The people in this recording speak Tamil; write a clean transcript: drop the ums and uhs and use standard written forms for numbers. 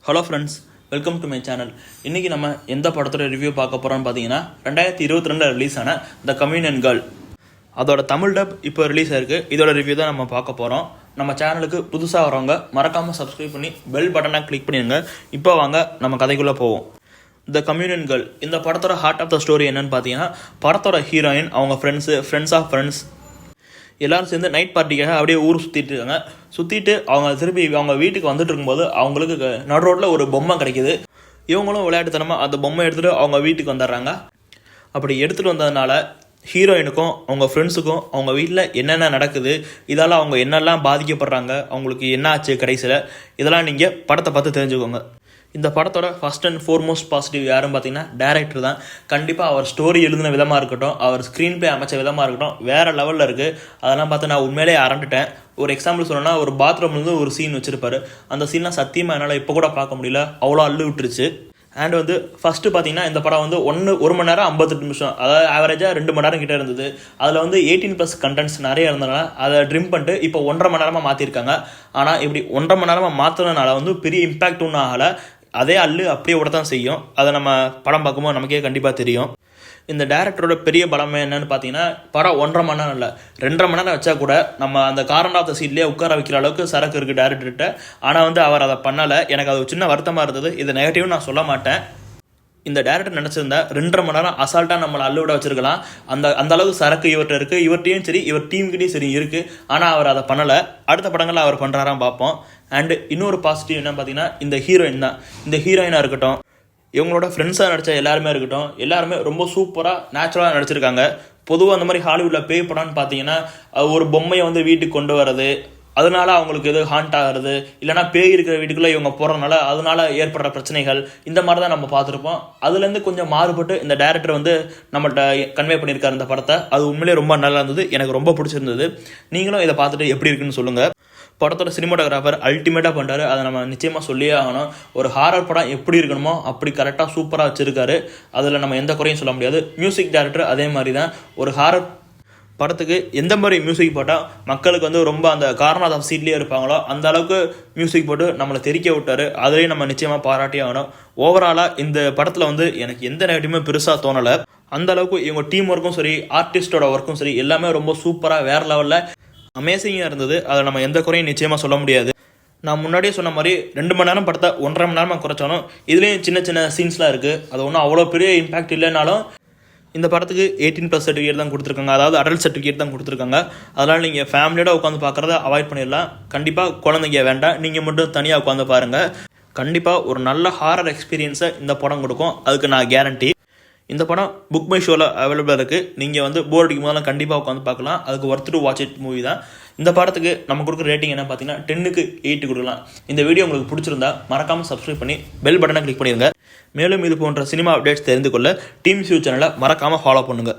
Hello friends, welcome to my channel. இன்றைக்கி நம்ம எந்த படத்தோட ரிவ்யூ பார்க்க போகிறோம்னு பார்த்தீங்கன்னா 2022 ரிலீஸ் ஆன த கம்யூனியன் கேர்ள். அதோட தமிழ் டப் இப்போ ரிலீஸ் ஆயிருக்கு. இதோட ரிவ்யூ தான் நம்ம பார்க்க போகிறோம். நம்ம சேனலுக்கு புதுசாக வரவங்க மறக்காமல் சப்ஸ்கிரைப் பண்ணி பெல் பட்டனை கிளிக் பண்ணிடுங்க. இப்போ வாங்க நம்ம கதைக்குள்ளே போவோம். த கம்யூனியன் கேர்ள் இந்த படத்தோட ஹார்ட் ஆஃப் த ஸ்டோரி என்னன்னு பார்த்தீங்கன்னா, படத்தோட ஹீரோயின் அவங்க ஃப்ரெண்ட்ஸ் ஆஃப் ஃப்ரெண்ட்ஸ் எல்லோரும் சேர்ந்து நைட் பார்ட்டிக்காக அப்படியே ஊர் சுற்றிட்டு இருக்காங்க. சுற்றிட்டு அவங்க திருப்பி அவங்க வீட்டுக்கு வந்துட்டு இருக்கும்போது அவங்களுக்கு நடு ரோட்டில் ஒரு பொம்மை கிடைக்கிது. இவங்களும் விளையாட்டுத்தனமாக அந்த பொம்மை எடுத்துகிட்டு அவங்க வீட்டுக்கு வந்துடுறாங்க. அப்படி எடுத்துகிட்டு வந்ததுனால ஹீரோயினுக்கும் அவங்க ஃப்ரெண்ட்ஸுக்கும் அவங்க வீட்டில் என்னென்ன நடக்குது, இதால் அவங்க என்னெல்லாம் பாதிக்கப்படுறாங்க, அவங்களுக்கு என்ன ஆச்சு கடைசியில், இதெல்லாம் நீங்கள் படத்தை பார்த்து தெரிஞ்சுக்கோங்க. இந்த படத்தோட ஃபஸ்ட் அண்ட் ஃபோர்மோஸ்ட் பாசிட்டிவ் யாருன்னு பார்த்தீங்கன்னா டேரக்டர் தான். கண்டிப்பாக அவர் ஸ்டோரி எழுதின விதமாக இருக்கட்டும், அவர் ஸ்க்ரீன் பிளே அமைச்ச விதமாக இருக்கட்டும், வேறு லெவலில் இருக்குது. அதெல்லாம் பார்த்து நான் உண்மையிலேயே அரண்டுட்டேன். ஒரு எக்ஸாம்பிள் சொல்லணும்னா, ஒரு பாத்ரூம்லேருந்து ஒரு சீன் வச்சுருப்பாரு. அந்த சீன்லாம் சத்தியமாக என்னால் இப்போ கூட பார்க்க முடியல, அவ்வளோ அள்ளு விட்டுருச்சு. அண்ட் ஃபஸ்ட்டு பார்த்தீங்கன்னா இந்த படம் 1 மணி நேரம் 58 நிமிஷம், அதாவது ஆவரேஜாக 2 மணி நேரம் கிட்டே இருந்தது. அதில் 18+ கண்டென்ட்ஸ் நிறைய இருந்ததுனால அதை ட்ரிம் பண்ணிட்டு இப்போ 1.5 மணி நேரமாக மாற்றிருக்காங்க. ஆனால் இப்படி 1.5 மணி நேரமாக மாற்றினதுனால பெரிய இம்பேக்ட் ஒன்றும் ஆகலை. அதே அள்ளு அப்படியே விட தான் செய்யும். அதை நம்ம படம் பார்க்கும்போது நமக்கே கண்டிப்பாக தெரியும். இந்த டேரக்டரோட பெரிய பலமே என்னன்னு பார்த்தீங்கன்னா, படம் 1.5 மணி நேரம் இல்லை, 2.5 மணி நேரம் வச்சா கூட நம்ம அந்த கார்னர் ஆஃப் த சீட்லேயே உட்கார வைக்கிற அளவுக்கு சரக்கு இருக்குது டேரக்டர்கிட்ட. ஆனால் அவர் அதை பண்ணலை. எனக்கு அது சின்ன வருத்தமாக இருந்தது. இது நெகட்டிவ்னு நான் சொல்ல மாட்டேன். இந்த டேரக்டர் நினச்சிருந்தா 2.5 மணி நேரம் அசால்ட்டாக நம்மளை அள்ளுவிட வச்சிருக்கலாம். அந்த அளவுக்கு சரக்கு இவர்கிட்ட இருக்குது, இவர்கிட்டையும் சரி இவர் டீம்கிட்டையும் சரி இருக்குது. ஆனால் அவர் அதை பண்ணலை. அடுத்த படங்களில் அவர் பண்ணுறாராம் பார்ப்போம். அண்டு இன்னொரு பாசிட்டிவ் என்ன பார்த்தீங்கன்னா, இந்த ஹீரோயின் தான். இந்த ஹீரோயினாக இருக்கட்டும், இவங்களோட ஃப்ரெண்ட்ஸாக நடித்த எல்லாருமே இருக்கட்டும், எல்லாருமே ரொம்ப சூப்பராக நேச்சுரலாக நடிச்சிருக்காங்க. பொதுவாக அந்த மாதிரி ஹாலிவுட்டில் பேய் படம்னு பார்த்தீங்கன்னா, ஒரு பொம்மையை வீட்டுக்கு கொண்டு வரது, அதனால அவங்களுக்கு எது ஹாண்ட் ஆகிறது, இல்லைனா பேய் இருக்கிற வீட்டுக்குள்ளே இவங்க போகிறதுனால அதனால ஏற்படுற பிரச்சனைகள், இந்த மாதிரி தான் நம்ம பார்த்துருப்போம். அதுலேருந்து கொஞ்சம் மாறுபட்டு இந்த டேரக்டர் நம்மள்கிட்ட கன்வே பண்ணியிருக்காரு இந்த படத்தை. அது உண்மையிலே ரொம்ப நல்லா இருந்தது, எனக்கு ரொம்ப பிடிச்சிருந்தது. நீங்களும் இதை பார்த்துட்டு எப்படி இருக்குன்னு சொல்லுங்கள். படத்தோட சினிமாட்டோகிராஃபர் அல்டிமேட்டாக பண்ணுறாரு, அதை நம்ம நிச்சயமாக சொல்லியே ஆகணும். ஒரு ஹாரர் படம் எப்படி இருக்கணுமோ அப்படி கரெக்டாக சூப்பராக வச்சுருக்காரு. அதில் நம்ம எந்த குறையும் சொல்ல முடியாது. மியூசிக் டைரக்டர் அதே மாதிரி தான். ஒரு ஹாரர் படத்துக்கு எந்த மாதிரி மியூசிக் போட்டால் மக்களுக்கு ரொம்ப அந்த கார்னர் ஆஃப் சீட்லேயே இருப்பாங்களோ அந்த அளவுக்கு மியூசிக் போட்டு நம்மளை தெரிக்க விட்டார். அதுலேயும் நம்ம நிச்சயமாக பாராட்டி ஆகணும். ஓவராலாக இந்த படத்தில் எனக்கு எந்த நெகட்டிவுமே பெருசாக தோணலை. அந்த அளவுக்கு இவங்க டீம் ஒர்க்கும் சரி, ஆர்டிஸ்டோட ஒர்க்கும் சரி, எல்லாமே ரொம்ப சூப்பராக வேறு லெவலில் அமேசிங்காக இருந்தது. அதை நம்ம எந்த குறையும் நிச்சயமாக சொல்ல முடியாது. நான் முன்னாடியே சொன்ன மாதிரி 2 மணி நேரம் படத்தை 1.5 மணி நேரமாக குறைச்சாலும் இதுலேயும் சின்ன சின்ன சீன்ஸ்லாம் இருக்குது. அது ஒன்றும் அவ்வளோ பெரிய இம்பாக்ட் இல்லைனாலும் இந்த படத்துக்கு 18+ சர்டிஃபிகேட் தான் கொடுத்துருக்காங்க, அதாவது அடல்ட் சர்டிஃபிகேட் தான் கொடுத்துருக்காங்க. அதனால் நீங்கள் ஃபேமிலியோட உட்காந்து பார்க்குறத அவாய்ட் பண்ணிடலாம். கண்டிப்பாக குழந்தைங்க வேண்டாம், நீங்கள் மட்டும் தனியாக உட்காந்து பாருங்கள். கண்டிப்பாக ஒரு நல்ல ஹாரர் எக்ஸ்பீரியன்ஸை இந்த படம் கொடுக்கும், அதுக்கு நான் கேரண்டி. இந்த படம் புக் மை ஷோவில் அவைலபிளாக இருக்குது. நீங்கள் போர் அடிக்கும் போதெல்லாம் கண்டிப்பாக உட்காந்து பார்க்கலாம். அதுக்கு worth to watch it movie தான். இந்த படத்துக்கு நம்ம கொடுக்குற ரேட்டிங் என்ன பார்த்தீங்கன்னா 10க்கு 8 கொடுக்கலாம். இந்த வீடியோ உங்களுக்கு பிடிச்சிருந்தா மறக்காமல் சப்ஸ்கிரைப் பண்ணி பெல் பட்டனை கிளிக் பண்ணிடுங்க. மேலும் இது போன்ற சினிமா அப்டேட்ஸ் தெரிந்து கொள்ள டீம் வியூ சேனலை மறக்காமல் ஃபாலோ பண்ணுங்கள்.